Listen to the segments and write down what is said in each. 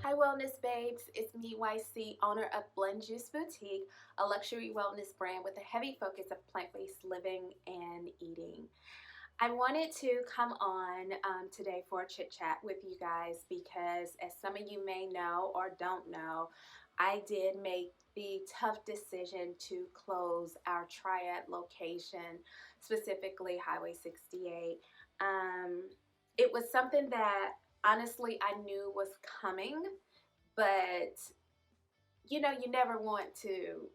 Hi Wellness Babes, it's me YC, owner of Blend Juice Boutique, a luxury wellness brand with a heavy focus of plant-based living and eating. I wanted to come on today for a chit chat with you guys because as some of you may know or don't know, I did make the tough decision to close our Triad location, specifically Highway 68. It was something that honestly I knew was coming, but you never want to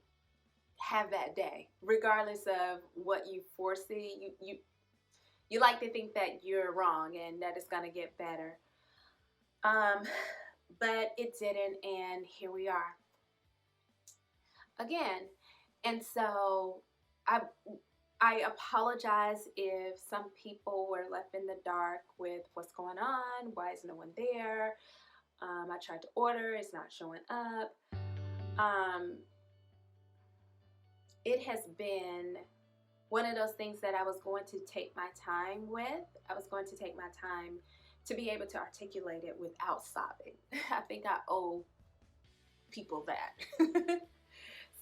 have that day, regardless of what you foresee. You like to think that you're wrong and that it's gonna get better, um, but it didn't, and here we are again. And so I I apologize if some people were left in the dark with what's going on. Why is no one there? I tried to order, it's not showing up. Um, it has been one of those things that I was going to take my time with. I was going to take my time to be able to articulate it without sobbing. I think I owe people that.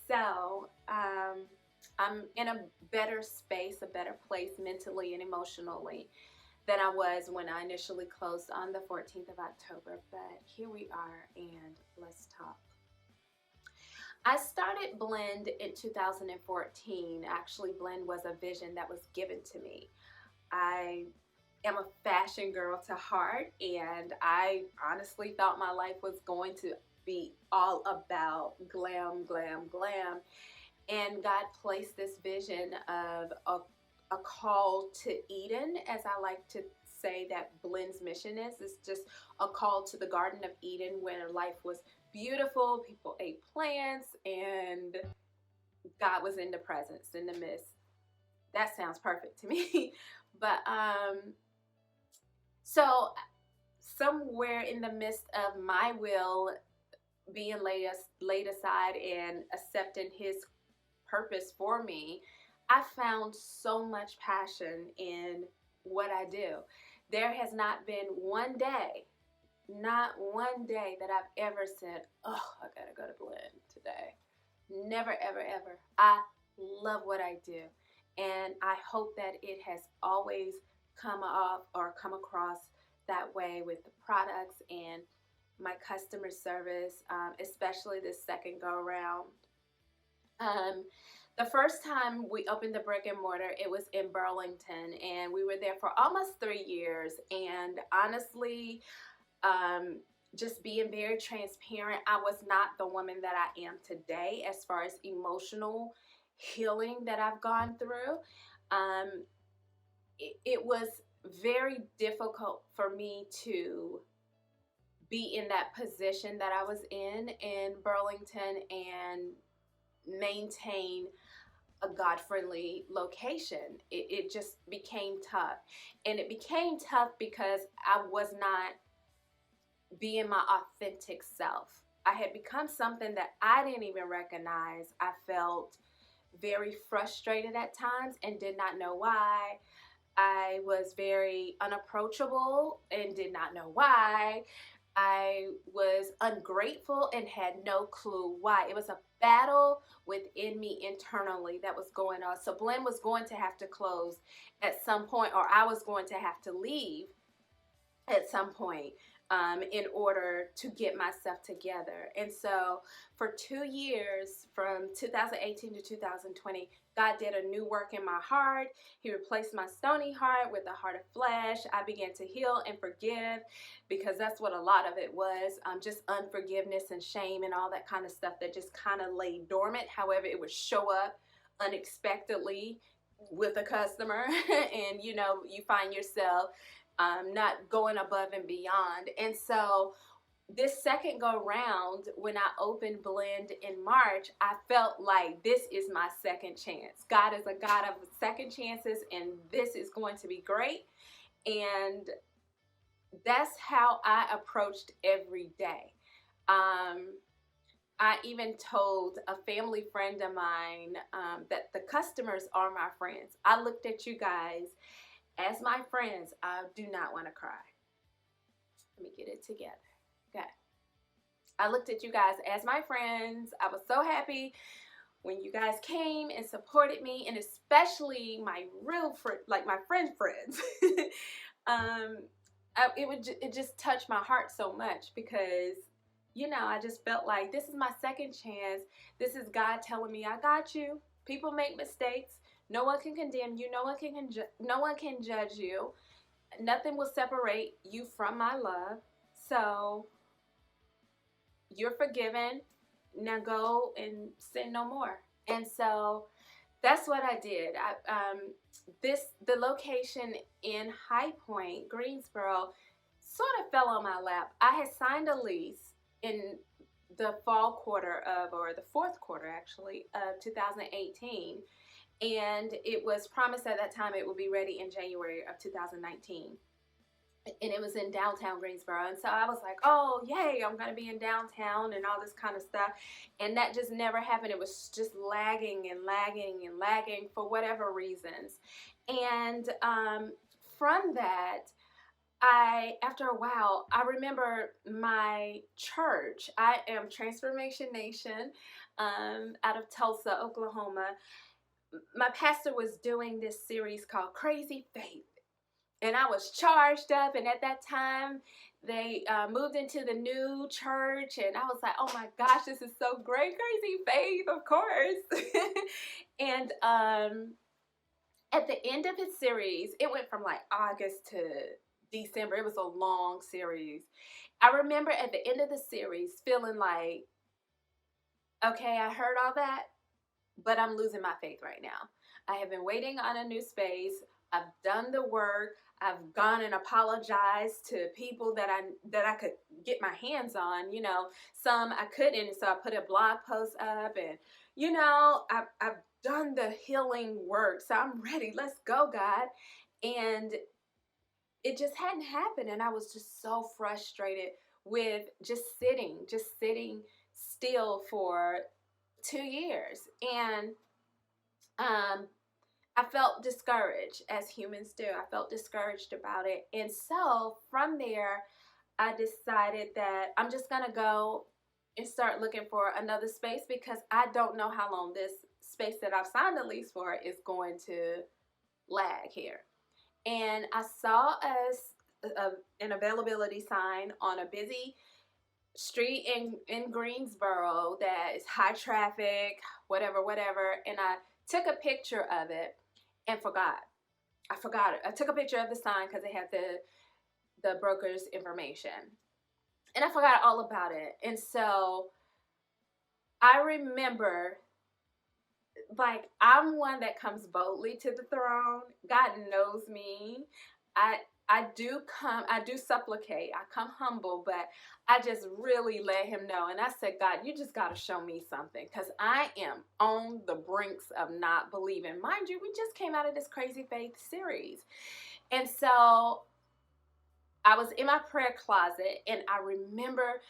So I'm in a better space, a better place mentally and emotionally than I was when I initially closed on the 14th of October. But here we are, and let's talk. I started Blend in 2014. Actually, Blend was a vision that was given to me. I am a fashion girl to heart, and I honestly thought my life was going to be all about glam, glam, glam. And God placed this vision of a call to Eden, as I like to say that Blend's mission is. It's just a call to the Garden of Eden where life was beautiful, people ate plants, and God was in the presence, in the midst. That sounds perfect to me. But so somewhere in the midst of my will being laid aside and accepting his purpose for me, I found so much passion in what I do. There has not been one day, not one day that I've ever said, oh, I gotta go to Blend today. Never, ever, ever. I love what I do. And I hope that it has always come off or come across that way with the products and my customer service, especially this second go around. Um, the first time we opened the brick and mortar, it was in Burlington, and we were there for almost 3 years. And honestly, just being very transparent, I was not the woman that I am today as far as emotional healing that I've gone through. It was very difficult for me to be in that position that I was in Burlington and maintain a God-friendly location. It just became tough. And it became tough because I was not being my authentic self. I had become something that I didn't even recognize. I felt very frustrated at times and did not know why. I was very unapproachable and did not know why. I was ungrateful and had no clue why. It was a battle within me internally that was going on. So Blend was going to have to close at some point, or I was going to have to leave at some point in order to get myself together. And so for 2 years, from 2018 to 2020, God did a new work in my heart. He replaced my stony heart with a heart of flesh. I began to heal and forgive, because that's what a lot of it was, just unforgiveness and shame and all that kind of stuff that just kind of lay dormant. However, it would show up unexpectedly with a customer and you find yourself not going above and beyond. And so this second go round, when I opened Blend in March, I felt like this is my second chance. God is a God of second chances, and this is going to be great. And that's how I approached every day. I even told a family friend of mine that the customers are my friends. I looked at you guys as my friends. I do not want to cry. Let me get it together. Okay. I looked at you guys as my friends. I was so happy when you guys came and supported me, and especially my real friend, like my friends' friends. It just touched my heart so much because, you know, I just felt like this is my second chance. This is God telling me, I got you. People make mistakes. No one can condemn you. No one can judge you. Nothing will separate you from my love. So you're forgiven. Now go and sin no more. And so that's what I did. The location in High Point, Greensboro, sort of fell on my lap. I had signed a lease in the fall quarter of, or the fourth quarter actually, of 2018. And it was promised at that time it would be ready in January of 2019. And it was in downtown Greensboro. And so I was like, oh, yay, I'm going to be in downtown and all this kind of stuff. And that just never happened. It was just lagging and lagging and lagging for whatever reasons. And from that, after a while, I remember my church. I am Transformation Nation out of Tulsa, Oklahoma. My pastor was doing this series called Crazy Faith. And I was charged up, and at that time, they moved into the new church, and I was like, oh my gosh, this is so great, Crazy Faith, of course. And at the end of his series, it went from like August to December. It was a long series. I remember at the end of the series feeling like, okay, I heard all that, but I'm losing my faith right now. I have been waiting on a new space. I've done the work. I've gone and apologized to people that I could get my hands on. You know, some I couldn't, so I put a blog post up, and you know, I've done the healing work, so I'm ready. Let's go, God. And it just hadn't happened, and I was just so frustrated with just sitting still for 2 years, and I felt discouraged, as humans do. I felt discouraged about it. And so from there, I decided that I'm just going to go and start looking for another space because I don't know how long this space that I've signed a lease for is going to lag here. And I saw an availability sign on a busy street in Greensboro that is high traffic, whatever. And I took a picture of it and forgot. I forgot it. I took a picture of the sign because it had the broker's information. And I forgot all about it. And so I remember, like, I'm one that comes boldly to the throne. God knows me. I do supplicate. I come humble, but I just really let him know. And I said, God, you just got to show me something because I am on the brinks of not believing. Mind you, we just came out of this Crazy Faith series. And so I was in my prayer closet, and I remember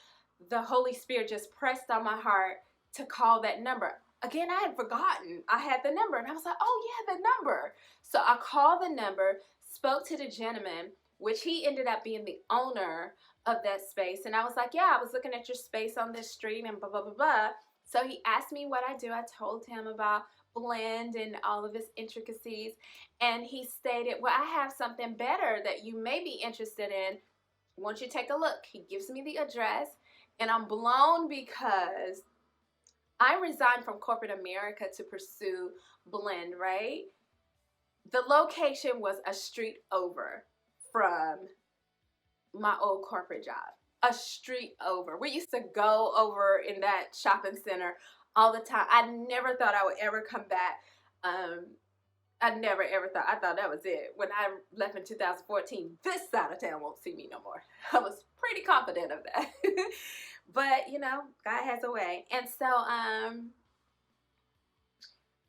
the Holy Spirit just pressed on my heart to call that number. Again, I had forgotten I had the number, and I was like, oh yeah, the number. So I called the number, spoke to the gentleman, which he ended up being the owner of that space. And I was like, yeah, I was looking at your space on this street and blah, blah, blah, blah. So he asked me what I do. I told him about blend and all of its intricacies. And he stated, well, I have something better that you may be interested in. Won't you take a look? He gives me the address, and I'm blown because I resigned from corporate America to pursue blend, right? The location was a street over from my old corporate job. A street over. We used to go over in that shopping center all the time. I never thought I would ever come back. I never ever thought. I thought that was it. When I left in 2014, this side of town won't see me no more. I was pretty confident of that. But, you know, God has a way. And so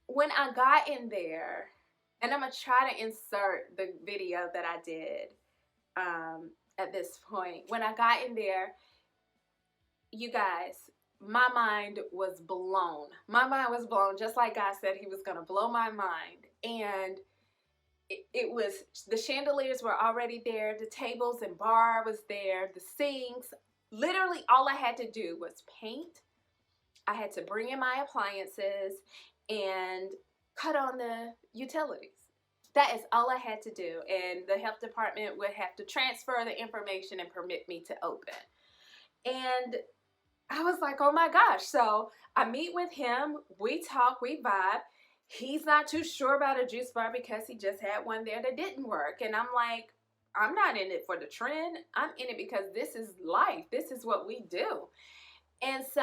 when I got in there, and I'm going to try to insert the video that I did at this point. When I got in there, you guys, my mind was blown. My mind was blown, just like God said he was going to blow my mind. And it was, the chandeliers were already there. The tables and bar was there. The sinks, literally all I had to do was paint. I had to bring in my appliances and cut on the utilities. That is all I had to do. And the health department would have to transfer the information and permit me to open. And I was like, oh my gosh. So I meet with him. We talk, we vibe. He's not too sure about a juice bar because he just had one there that didn't work. And I'm like, I'm not in it for the trend. I'm in it because this is life. This is what we do. And so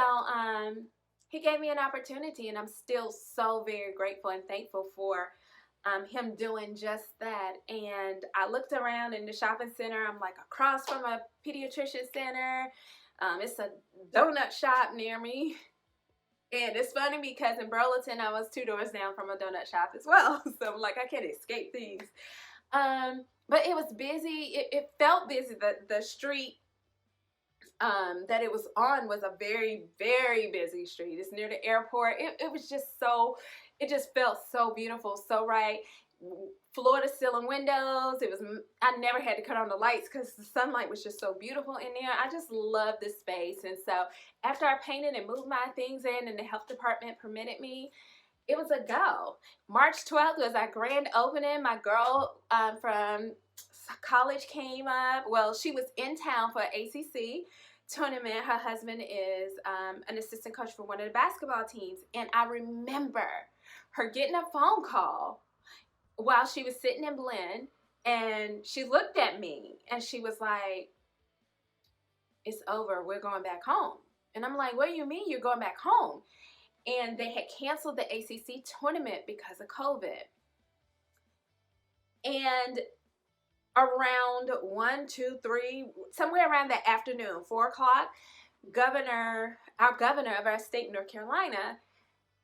he gave me an opportunity, and I'm still so very grateful and thankful for him doing just that. And I looked around in the shopping center. I'm like across from a pediatrician center. It's a donut shop near me. And it's funny because in Burlington, I was 2 doors down from a donut shop as well. So I'm like, I can't escape these. But it was busy. It felt busy. The street that it was on was a very, very busy street. It's near the airport. It was just so, it just felt so beautiful, so right. Floor to ceiling windows. It was, I never had to cut on the lights because the sunlight was just so beautiful in there. I just love this space. And so after I painted and moved my things in and the health department permitted me, it was a go. March 12th was our grand opening. My girl from college came up. Well, she was in town for ACC tournament. Her husband is an assistant coach for one of the basketball teams. And I remember her getting a phone call while she was sitting in Blend, and she looked at me and she was like, it's over, we're going back home. And I'm like, what do you mean you're going back home? And they had canceled the ACC tournament because of COVID. And around 1, 2, 3, somewhere around that afternoon, 4 o'clock, our governor of our state, North Carolina,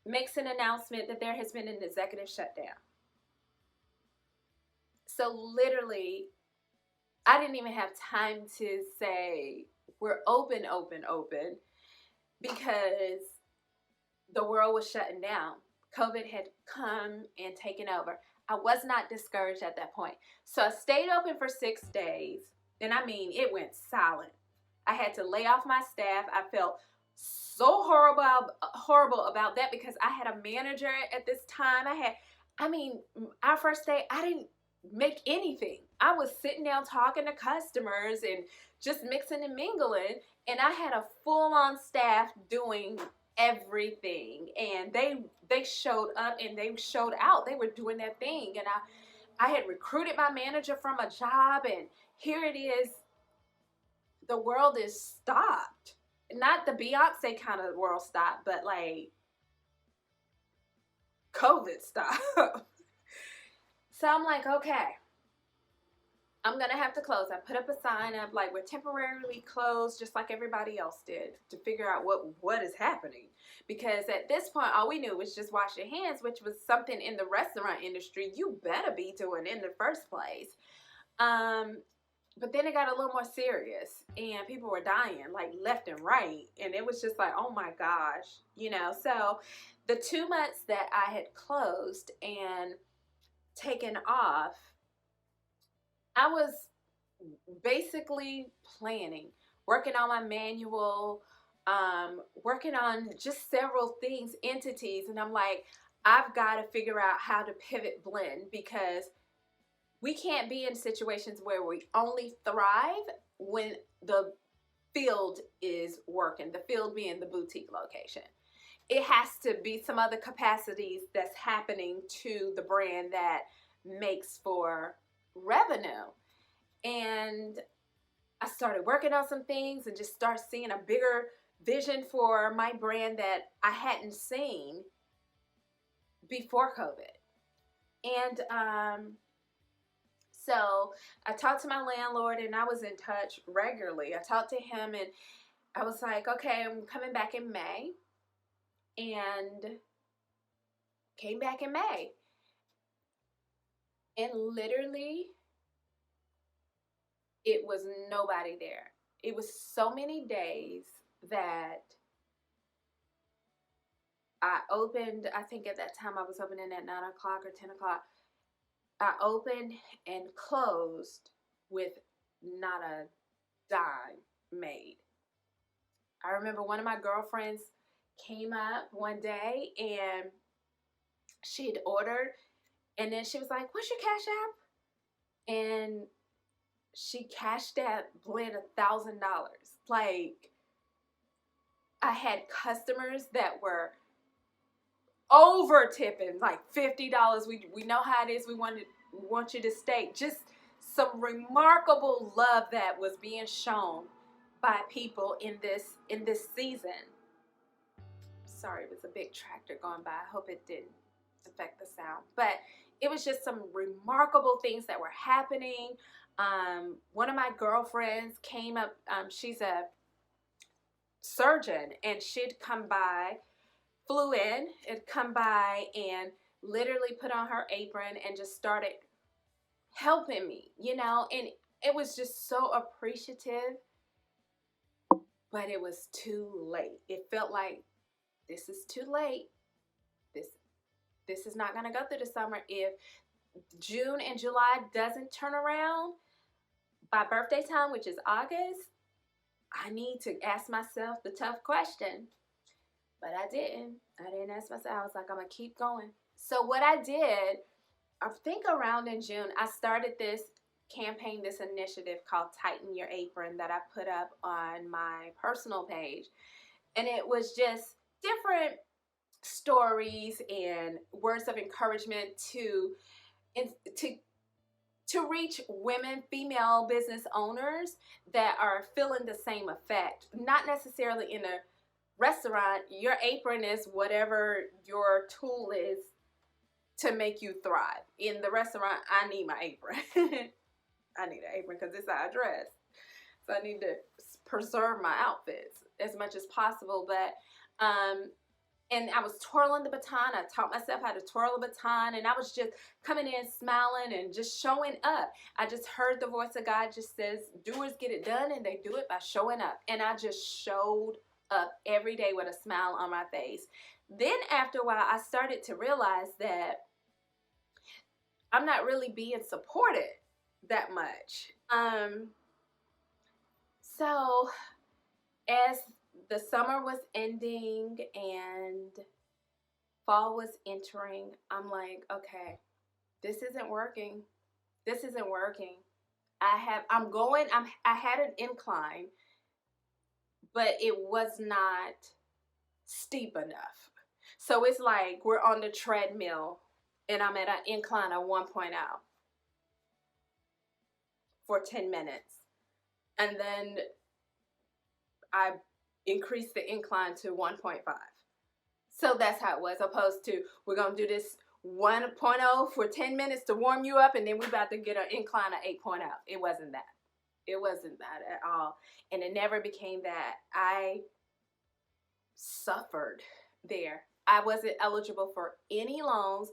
makes an announcement that there has been an executive shutdown. So literally, I didn't even have time to say we're open, because the world was shutting down. COVID had come and taken over. I was not discouraged at that point. So I stayed open for 6 days, and I mean, it went silent. I had to lay off my staff. I felt so horrible about that because I had a manager at this time. Our first day, I didn't make anything. I was sitting down talking to customers and just mixing and mingling, and I had a full-on staff doing everything, and they showed up and they showed out. They were doing their thing, and I had recruited my manager from a job, and here it is, the world is stopped. Not the Beyonce kind of world stopped, but like COVID stopped. So I'm like, okay, I'm going to have to close. I put up a sign up like we're temporarily closed, just like everybody else did, to figure out what is happening. Because at this point, all we knew was just wash your hands, which was something in the restaurant industry you better be doing in the first place. But then it got a little more serious, and people were dying like left and right. And it was just like, oh my gosh, So the 2 months that I had closed and taken off, I was basically planning, working on my manual, working on just several things, entities. And I'm like, I've got to figure out how to pivot Blend, because we can't be in situations where we only thrive when the field is working, the field being the boutique location. It has to be some other capacities that's happening to the brand that makes for revenue. And I started working on some things and just started seeing a bigger vision for my brand that I hadn't seen before COVID. And so I talked to my landlord, and I was in touch regularly. I talked to him, and I was like, okay, I'm coming back in May. And came back in May. And literally, it was nobody there. It was so many days that I opened, I think at that time I was opening at 9 o'clock or 10 o'clock. I opened and closed with not a dime made. I remember one of my girlfriends came up one day and she had ordered, and then she was like, "What's your Cash App?" And she cashed that blend $1,000. Like, I had customers that were over tipping, like $50. We know how it is. We want you to stay. Just some remarkable love that was being shown by people in this season. Sorry, it was a big tractor going by. I hope it didn't affect the sound. But it was just some remarkable things that were happening. One of my girlfriends came up. She's a surgeon, and she'd come by, flew in, had come by and literally put on her apron and just started helping me, and it was just so appreciative, but it was too late. It felt like, this is too late. This is not going to go through the summer. If June and July doesn't turn around by birthday time, which is August, I need to ask myself the tough question. But I didn't ask myself. I was like, I'm going to keep going. So what I did, I think around in June, I started this campaign, this initiative called Tighten Your Apron that I put up on my personal page. And it was just different stories and words of encouragement to reach women, female business owners that are feeling the same effect. Not necessarily in a restaurant. Your apron is whatever your tool is to make you thrive. In the restaurant, I need my apron. I need an apron because it's how I dress. So I need to preserve my outfits as much as possible. But and I was twirling the baton. I taught myself how to twirl a baton, and I was just coming in smiling and just showing up. I just heard the voice of God just says, doers get it done, and they do it by showing up. And I just showed up every day with a smile on my face. Then after a while, I started to realize that I'm not really being supported that much. So as the summer was ending and fall was entering, I'm like, okay, this isn't working. This isn't working. I had an incline, but it was not steep enough. So it's like we're on the treadmill and I'm at an incline of 1.0 for 10 minutes. And then I increased the incline to 1.5. So that's how it was, opposed to we're going to do this 1.0 for 10 minutes to warm you up, and then we're about to get an incline of 8.0. It wasn't that. It wasn't that at all. And it never became that. I suffered there. I wasn't eligible for any loans.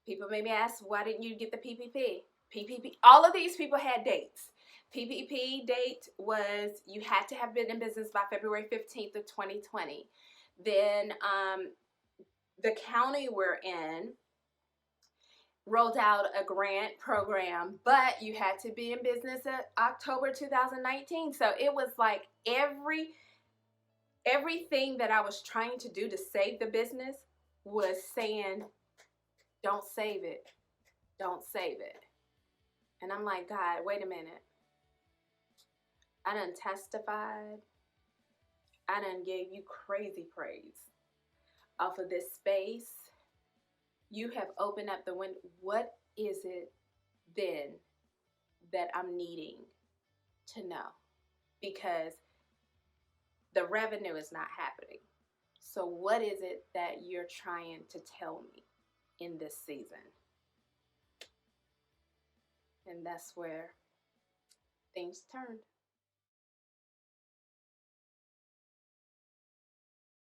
People made me ask, why didn't you get the PPP? PPP, all of these people had dates. PPP date was you had to have been in business by February 15th of 2020. Then the county we're in rolled out a grant program, but you had to be in business in October 2019. So it was like everything that I was trying to do to save the business was saying, don't save it. Don't save it. And I'm like, God, wait a minute. I done testified. I done gave you crazy praise off of this space. You have opened up the window. What is it then that I'm needing to know? Because the revenue is not happening. So what is it that you're trying to tell me in this season? And that's where things turned.